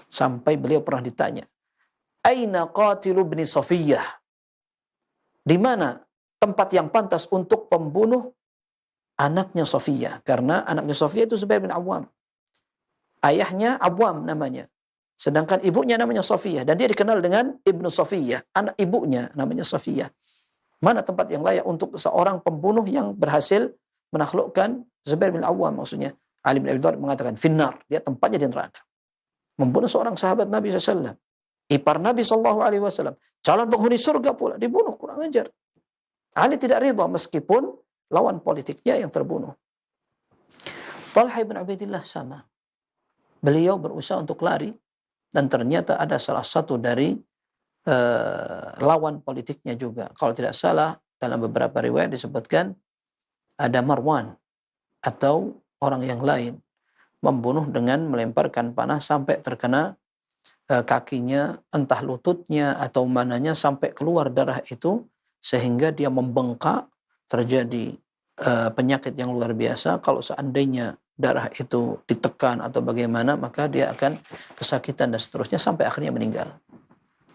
Sampai beliau pernah ditanya, Aina qatilu ibni Safiyyah? Di mana tempat yang pantas untuk pembunuh anaknya Safiyyah? Karena anaknya Safiyyah itu Zubair bin Awam. Ayahnya Awam namanya. Sedangkan ibunya namanya Safiyyah. Dan dia dikenal dengan Ibnu Safiyyah. Anak ibunya namanya Safiyyah. Mana tempat yang layak untuk seorang pembunuh yang berhasil menaklukkan Zubair bin Awam? Maksudnya Ali bin Abi Thalib mengatakan, finnar. Dia tempatnya di neraka. Membunuh seorang sahabat Nabi SAW. Ipar Nabi SAW. Calon penghuni surga pula. Dibunuh, kurang ajar. Ali tidak ridha meskipun lawan politiknya yang terbunuh. Talha bin Ubaidillah sama. Beliau berusaha untuk lari. Dan ternyata ada salah satu dari lawan politiknya juga. Kalau tidak salah, dalam beberapa riwayat disebutkan ada Marwan atau orang yang lain. Membunuh dengan melemparkan panah sampai terkena kakinya, entah lututnya atau mananya, sampai keluar darah itu, sehingga dia membengkak, terjadi penyakit yang luar biasa. Kalau seandainya darah itu ditekan atau bagaimana, maka dia akan kesakitan dan seterusnya sampai akhirnya meninggal.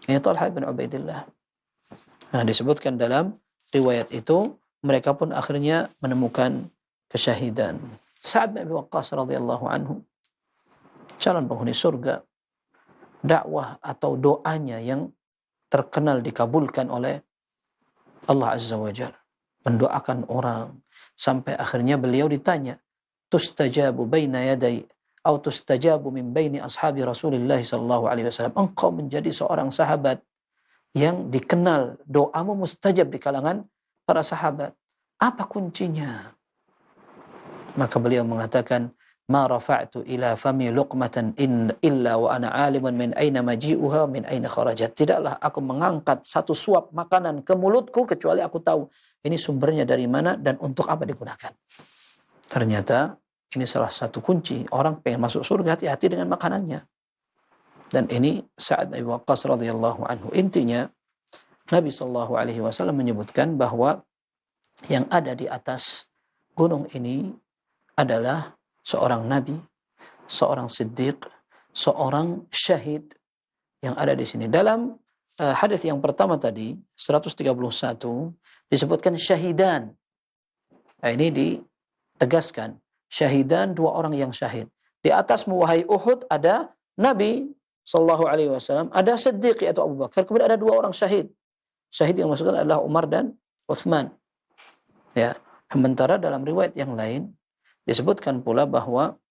Ini Talha bin Ubaidillah. Nah, disebutkan dalam riwayat itu, mereka pun akhirnya menemukan kesyahidan. Sa'ad bin Abi Waqqas radhiyallahu anhu, calon penghuni surga, dakwah atau doanya yang terkenal dikabulkan oleh Allah Azza wa Jalla, mendoakan orang sampai akhirnya beliau ditanya, tustajabu baina yaday atau tustajabu min baini ashabi Rasulillah sallallahu alaihi wasallam, engkau menjadi seorang sahabat yang dikenal doamu mustajab di kalangan para sahabat. Apa kuncinya? Maka beliau mengatakan, ma rafa'tu ila fami luqmatan illa wa ana alimun min aina maji'uha min aina kharajat. Tidaklah aku mengangkat satu suap makanan ke mulutku kecuali aku tahu ini sumbernya dari mana dan untuk apa digunakan. Ternyata ini salah satu kunci orang pengen masuk surga, hati-hati dengan makanannya. Dan ini Sa'ad bin Abi Waqqas radhiyallahu anhu. Intinya Nabi sallallahu alaihi wasallam menyebutkan bahwa yang ada di atas gunung ini adalah seorang nabi, seorang siddiq, seorang syahid yang ada di sini. Dalam hadis yang pertama tadi 131 disebutkan syahidan. Nah, ini ditegaskan syahidan, dua orang yang syahid. Di atasmu wahai Uhud ada Nabi sallallahu alaihi wasallam, ada Siddiq yaitu Abu Bakar, kemudian ada dua orang syahid. Syahid yang maksudkan adalah Umar dan Utsman. Ya, sementara dalam riwayat yang lain disebutkan pula bahwa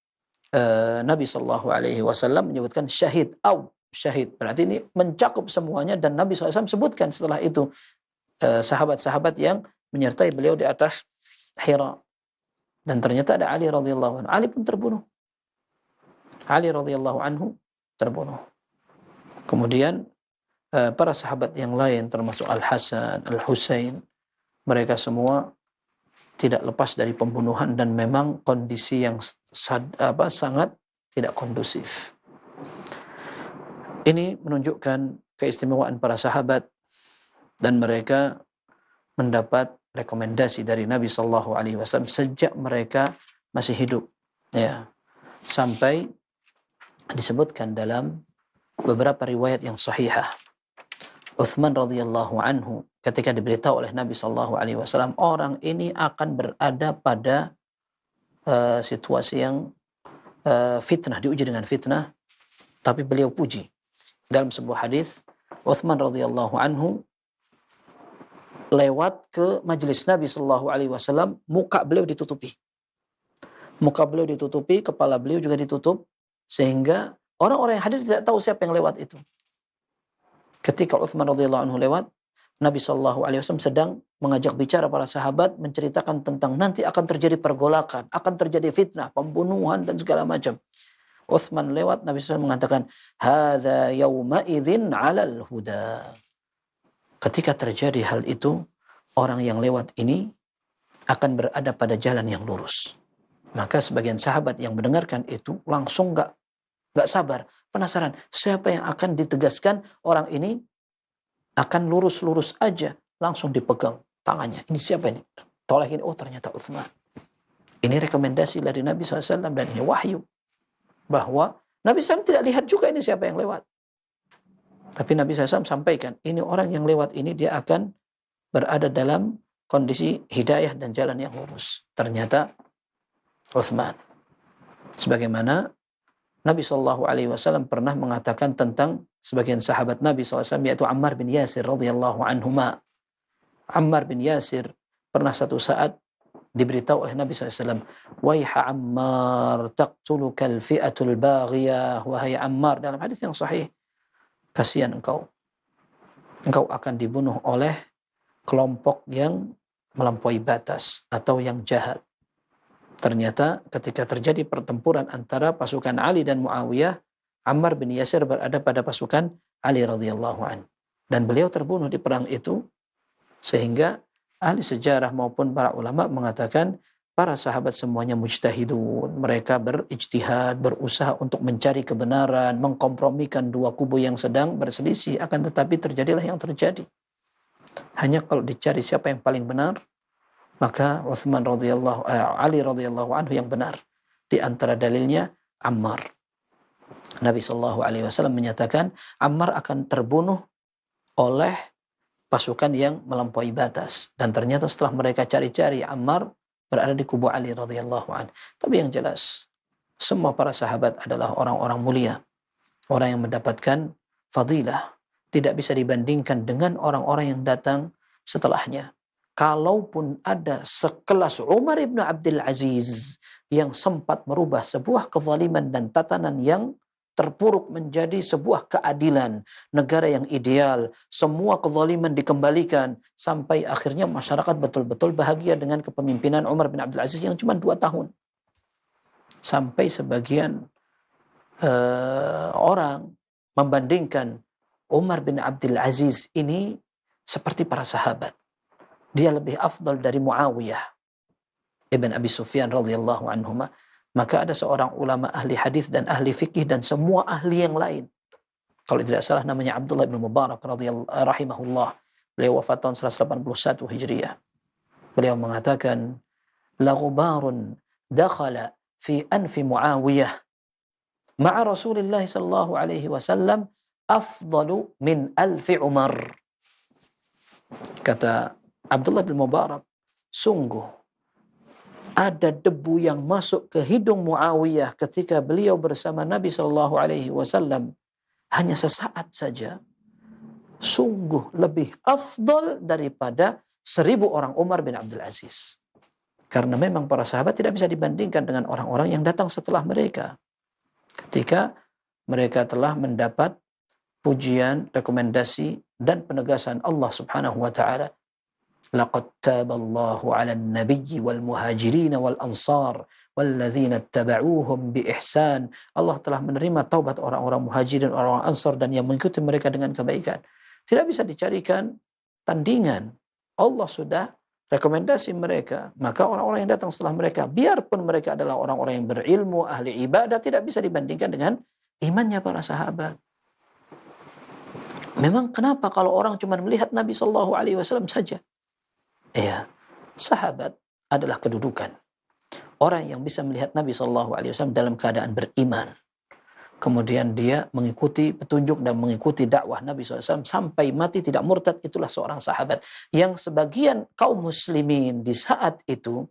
Nabi sallallahu alaihi wasallam menyebutkan syahid atau syahid. Berarti ini mencakup semuanya dan Nabi SAW sebutkan setelah itu sahabat-sahabat yang menyertai beliau di atas Hira. Dan ternyata ada Ali radhiyallahu anhu. Ali pun terbunuh. Ali radhiyallahu anhu terbunuh. Kemudian para sahabat yang lain termasuk Al-Hasan, Al-Husain, mereka semua tidak lepas dari pembunuhan dan memang kondisi yang sangat tidak kondusif. Ini menunjukkan keistimewaan para sahabat dan mereka mendapat rekomendasi dari Nabi sallallahu alaihi wasallam sejak mereka masih hidup, ya. Sampai disebutkan dalam beberapa riwayat yang sahihah. Utsman radhiyallahu anhu ketika diberitahu oleh Nabi sallallahu alaihi wasallam orang ini akan berada pada situasi yang fitnah, diuji dengan fitnah, tapi beliau puji. Dalam sebuah hadis, Utsman radhiyallahu anhu lewat ke majelis Nabi sallallahu alaihi wasallam, muka beliau ditutupi. Muka beliau ditutupi, kepala beliau juga ditutup, sehingga orang-orang yang hadir tidak tahu siapa yang lewat itu. Ketika Utsman radhiyallahu anhu lewat, Nabi sallallahu alaihi wasallam sedang mengajak bicara para sahabat, menceritakan tentang nanti akan terjadi pergolakan, akan terjadi fitnah, pembunuhan dan segala macam. Utsman lewat, Nabi SAW mengatakan, "Hadza yauma idzin 'alal huda." Ketika terjadi hal itu, orang yang lewat ini akan berada pada jalan yang lurus. Maka sebagian sahabat yang mendengarkan itu langsung nggak sabar, penasaran siapa yang akan ditegaskan orang ini akan lurus-lurus aja, langsung dipegang tangannya. Ini siapa ini? Tolehin, oh ternyata Utsman. Ini rekomendasi dari Nabi SAW dan ini wahyu bahwa Nabi SAW tidak lihat juga ini siapa yang lewat. Tapi Nabi SAW sampaikan, ini orang yang lewat ini dia akan berada dalam kondisi hidayah dan jalan yang lurus. Ternyata Utsman. Sebagaimana Nabi SAW pernah mengatakan tentang sebagian sahabat Nabi SAW, yaitu Ammar bin Yasir radhiyallahu anhuma. Ammar bin Yasir pernah satu saat diberitahu oleh Nabi SAW, "Waiha Ammar, taqtulukal fi'atul baghiyah." Wahai Ammar, dalam hadis yang sahih, kasihan engkau akan dibunuh oleh kelompok yang melampaui batas atau yang jahat. Ternyata ketika terjadi pertempuran antara pasukan Ali dan Muawiyah, Ammar bin Yasir berada pada pasukan Ali radhiyallahu anhu. Dan beliau terbunuh di perang itu, sehingga ahli sejarah maupun para ulama mengatakan para sahabat semuanya mujtahidun. Mereka berijtihad, berusaha untuk mencari kebenaran, mengkompromikan dua kubu yang sedang berselisih. Akan tetapi terjadilah yang terjadi. Hanya kalau dicari siapa yang paling benar, maka Ali radhiyallahu anhu yang benar. Di antara dalilnya Ammar. Nabi sallallahu alaihi wasallam menyatakan Ammar akan terbunuh oleh pasukan yang melampaui batas. Dan ternyata setelah mereka cari-cari, Ammar berada di kubu Ali radhiyallahu anhu. Tapi yang jelas, semua para sahabat adalah orang-orang mulia, orang yang mendapatkan fadilah, tidak bisa dibandingkan dengan orang-orang yang datang setelahnya. Kalaupun ada sekelas Umar ibn Abdul Aziz yang sempat merubah sebuah kezaliman dan tatanan yang terpuruk menjadi sebuah keadilan, negara yang ideal, semua kezaliman dikembalikan, sampai akhirnya masyarakat betul-betul bahagia dengan kepemimpinan Umar bin Abdul Aziz yang cuma 2 tahun. Sampai sebagian orang membandingkan Umar bin Abdul Aziz ini seperti para sahabat. Dia lebih afdal dari Muawiyah ibn Abi Sufyan radhiyallahu anhuma. Maka ada seorang ulama ahli hadis dan ahli fikih dan semua ahli yang lain. Kalau tidak salah namanya Abdullah bin Mubarak rahimahullah. Beliau wafat tahun 181 Hijriah. Beliau mengatakan, la ghubarun dakhala fi anfi Muawiyah ma'a Rasulillah sallallahu alaihi wasallam afdalu min alfi Umar. Kata Abdullah bin Mubarak, sungguh ada debu yang masuk ke hidung Muawiyah ketika beliau bersama Nabi sallallahu alaihi wasallam hanya sesaat saja. Sungguh lebih afdal daripada 1000 orang Umar bin Abdul Aziz. Karena memang para sahabat tidak bisa dibandingkan dengan orang-orang yang datang setelah mereka. Ketika mereka telah mendapat pujian, rekomendasi dan penegasan Allah Subhanahu wa taala, laqad taballahu 'alan nabiyyi wal muhajirin wal ansar walladzina ittaba'uuhum bi ihsan. Allah telah menerima taubat orang-orang muhajirin, orang-orang ansar dan yang mengikuti mereka dengan kebaikan. Tidak bisa dicarikan tandingan. Allah sudah rekomendasi mereka. Maka orang-orang yang datang setelah mereka, biarpun mereka adalah orang-orang yang berilmu, ahli ibadah, tidak bisa dibandingkan dengan imannya para sahabat. Memang kenapa kalau orang cuma melihat Nabi SAW saja? Ya, sahabat adalah kedudukan. Orang yang bisa melihat Nabi SAW dalam keadaan beriman. Kemudian dia mengikuti petunjuk dan mengikuti dakwah Nabi SAW sampai mati tidak murtad, itulah seorang sahabat. Yang sebagian kaum muslimin di saat itu,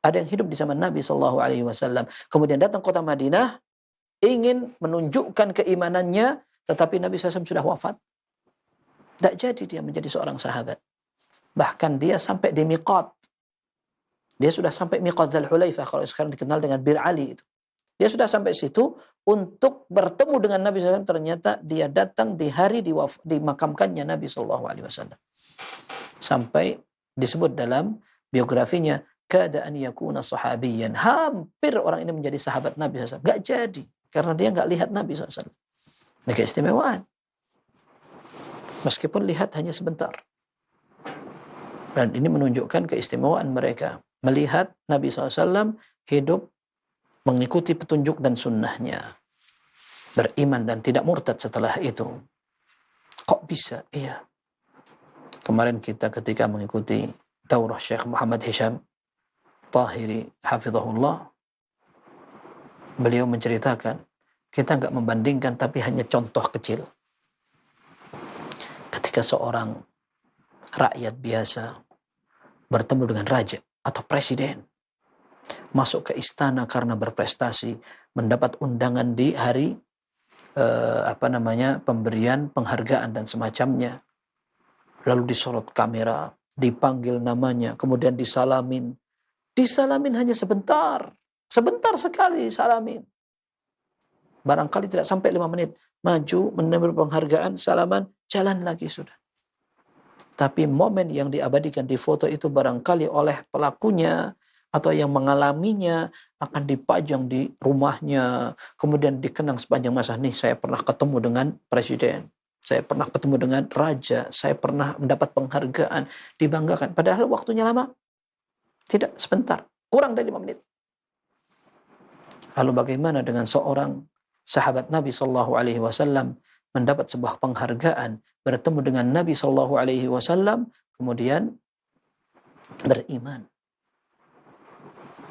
ada yang hidup di zaman Nabi SAW, kemudian datang kota Madinah, ingin menunjukkan keimanannya, tetapi Nabi SAW sudah wafat. Tidak jadi dia menjadi seorang sahabat. Bahkan dia sampai di miqat. Dia sudah sampai miqat Dzul Hulaifah, kalau sekarang dikenal dengan Bir Ali itu. Dia sudah sampai situ untuk bertemu dengan Nabi SAW. Ternyata dia datang di hari dimakamkannya Nabi SAW. Sampai disebut dalam biografinya, kada an yakuna sahabiyan. Hampir orang ini menjadi sahabat Nabi SAW. Gak jadi. Karena dia gak lihat Nabi SAW. Ini keistimewaan. Meskipun lihat hanya sebentar. Dan ini menunjukkan keistimewaan mereka. Melihat Nabi SAW hidup mengikuti petunjuk dan sunnahnya. Beriman dan tidak murtad setelah itu. Kok bisa? Iya. Kemarin kita ketika mengikuti daurah Syekh Muhammad Hisham Tahiri hafizahullah, beliau menceritakan, kita enggak membandingkan tapi hanya contoh kecil. Ketika seorang rakyat biasa bertemu dengan raja atau presiden, masuk ke istana karena berprestasi, mendapat undangan di hari pemberian penghargaan dan semacamnya, lalu disorot kamera, dipanggil namanya, kemudian disalamin hanya sebentar sekali disalamin, barangkali tidak sampai 5 menit, maju menerima penghargaan, salaman, jalan lagi sudah. Tapi momen yang diabadikan di foto itu barangkali oleh pelakunya atau yang mengalaminya akan dipajang di rumahnya, kemudian dikenang sepanjang masa. Nih, saya pernah ketemu dengan presiden, saya pernah ketemu dengan raja, saya pernah mendapat penghargaan, dibanggakan. Padahal waktunya lama, tidak, sebentar, kurang dari 5 menit. Lalu bagaimana dengan seorang sahabat Nabi SAW mendapat sebuah penghargaan, bertemu dengan Nabi SAW, kemudian beriman.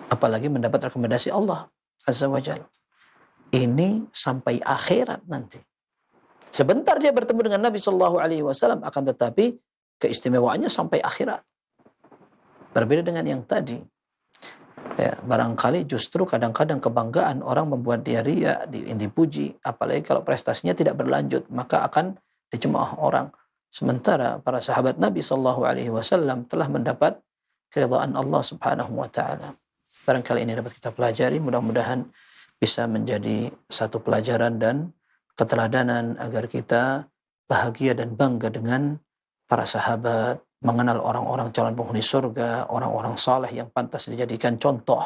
Apalagi mendapat rekomendasi Allah Azza wa Jalla. Ini sampai akhirat nanti. Sebentar dia bertemu dengan Nabi SAW, akan tetapi keistimewaannya sampai akhirat. Berbeda dengan yang tadi. Ya, barangkali justru kadang-kadang kebanggaan orang membuat dia riya, dipuji, apalagi kalau prestasinya tidak berlanjut, maka akan dicemooh orang. Sementara para sahabat Nabi SAW telah mendapat keridhaan Allah Subhanahu wa taala. Barangkali ini dapat kita pelajari, mudah-mudahan bisa menjadi satu pelajaran dan keteladanan agar kita bahagia dan bangga dengan para sahabat, mengenal orang-orang calon penghuni surga, orang-orang saleh yang pantas dijadikan contoh.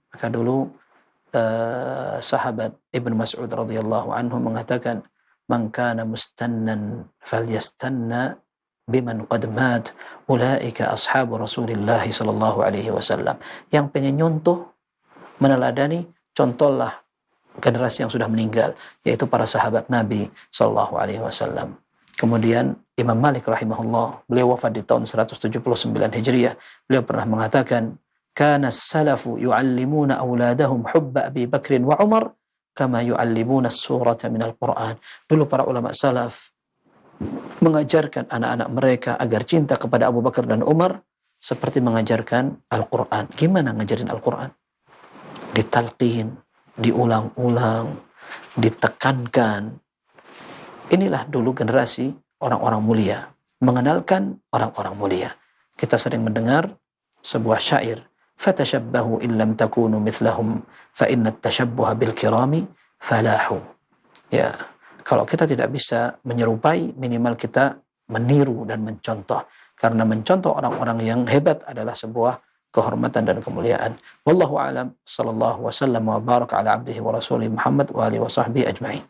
Maka dulu sahabat Ibnu Mas'ud radhiyallahu anhu mengatakan, "Man kana mustannan falyastanna biman qad mat, ulaika ashabu Rasulillah sallallahu alaihi wasallam." Yang pengen nyontoh, meneladani, contohlah generasi yang sudah meninggal, yaitu para sahabat Nabi sallallahu alaihi wasallam. Kemudian Imam Malik rahimahullah, beliau wafat di tahun 179 Hijriah. Beliau pernah mengatakan, "Kana as-salafu yu'allimuna auladahum hubba Abi Bakr wa Umar kama yu'allimuna as-surata minal Qur'an." Dulu para ulama salaf mengajarkan anak-anak mereka agar cinta kepada Abu Bakar dan Umar seperti mengajarkan Al-Qur'an. Gimana ngajarin Al-Qur'an? Ditalqin, diulang-ulang, ditekankan. Inilah dulu generasi orang-orang mulia, mengenalkan orang-orang mulia. Kita sering mendengar sebuah syair, "Fatashabbahu illam takunu mithlahum fa inna at-tashabbuha bil kirami falahu." Ya, kalau kita tidak bisa menyerupai, minimal kita meniru dan mencontoh. Karena mencontoh orang-orang yang hebat adalah sebuah kehormatan dan kemuliaan. Wallahu a'lam, sallallahu wasallam wa baraka ala abdihi wa rasulih Muhammad wa alihi wa sahbihi ajma'in.